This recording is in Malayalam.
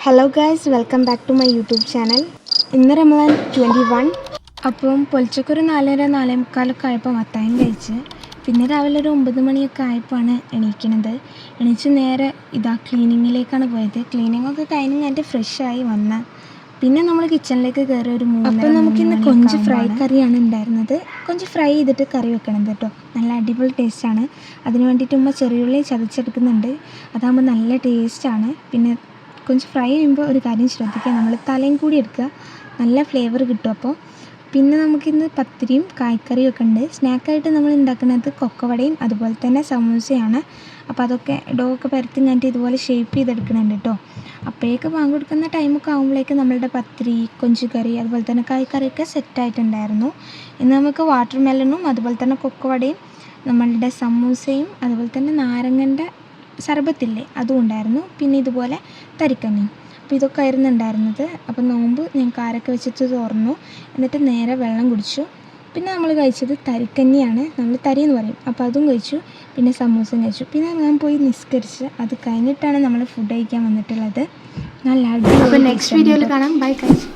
Hello guys, welcome back to my YouTube channel. ഇന്ന് റമദാൻ 21. അപ്പം പൊലിച്ചക്കൊരു 4:30 4:45 ആയപ്പോൾ അത്താഴം കഴിച്ച് പിന്നെ രാവിലെ ഒരു 9 മണിയൊക്കെ ആയപ്പോഴാണ് എണീക്കണത്. എണീച്ച് നേരെ ക്ലീനിങ്ങിലേക്കാണ് പോയത്. ക്ലീനിങ്ങൊക്കെ കഴിഞ്ഞിട്ട് ഫ്രഷായി വന്ന പിന്നെ നമ്മൾ കിച്ചണിലേക്ക് കയറി ഒരു 3. അപ്പം നമുക്കിന്ന് കൊഞ്ച് ഫ്രൈ കറിയാണ് ഉണ്ടായിരുന്നത്. കൊഞ്ച് ഫ്രൈ ചെയ്തിട്ട് കറി വെക്കണം കേട്ടോ, നല്ല അടിപൊളി ടേസ്റ്റാണ്. അതിന് വേണ്ടിയിട്ട് ഉമ്മ ചെറിയുള്ളി ചതച്ചെടുക്കുന്നുണ്ട്, അതാകുമ്പോൾ നല്ല ടേസ്റ്റാണ്. പിന്നെ കൊഞ്ച് ഫ്രൈ ചെയ്യുമ്പോൾ ഒരു കാര്യം ശ്രദ്ധിക്കുക, നമ്മൾ തലയും കൂടി എടുക്കുക, നല്ല ഫ്ലേവർ കിട്ടും. അപ്പോൾ പിന്നെ നമുക്കിന്ന് പത്തിരിയും കായ്ക്കറിയും ഒക്കെ ഉണ്ട്. സ്നാക്കായിട്ട് നമ്മൾ ഉണ്ടാക്കുന്നത് കൊക്കവടയും അതുപോലെ തന്നെ സമൂസയാണ്. അപ്പോൾ അതൊക്കെ ഡോ ഒക്കെ പരത്തി കഴിഞ്ഞിട്ട് ഇതുപോലെ ഷേപ്പ് ചെയ്തെടുക്കുന്നുണ്ട് കേട്ടോ. അപ്പോഴേക്ക് ബാങ്ക് കൊടുക്കുന്ന ടൈമൊക്കെ ആകുമ്പോഴേക്ക് നമ്മളുടെ പത്തിരി, കൊഞ്ച് കറി അതുപോലെ തന്നെ കായ്ക്കറിയൊക്കെ സെറ്റായിട്ടുണ്ടായിരുന്നു. ഇന്ന് നമുക്ക് വാട്ടർ മെലണും അതുപോലെ തന്നെ കൊക്കവടയും നമ്മളുടെ സമൂസയും അതുപോലെ തന്നെ നാരങ്ങൻ്റെ സർബത്തില്ലേ അതും ഉണ്ടായിരുന്നു. പിന്നെ ഇതുപോലെ തരിക്കഞ്ഞിയും. അപ്പോൾ ഇതൊക്കെ ആയിരുന്നു ഉണ്ടായിരുന്നത്. അപ്പോൾ നോമ്പ് ഞാൻ കാരൊക്കെ വെച്ചിട്ട് തുറന്നു, എന്നിട്ട് നേരെ വെള്ളം കുടിച്ചു. പിന്നെ നമ്മൾ കഴിച്ചത് തരിക്കഞ്ഞിയാണ്, നമ്മൾ തരി എന്ന് പറയും. അപ്പോൾ അതും കഴിച്ചു, പിന്നെ സമൂസയും കഴിച്ചു. പിന്നെ ഞാൻ പോയി നിസ്കരിച്ച് അത് കഴിഞ്ഞിട്ടാണ് നമ്മൾ ഫുഡ് കഴിക്കാൻ വന്നിട്ടുള്ളത്. നല്ല അടിപൊളി. നെക്സ്റ്റ് വീഡിയോയിൽ കാണാം. Bye guys.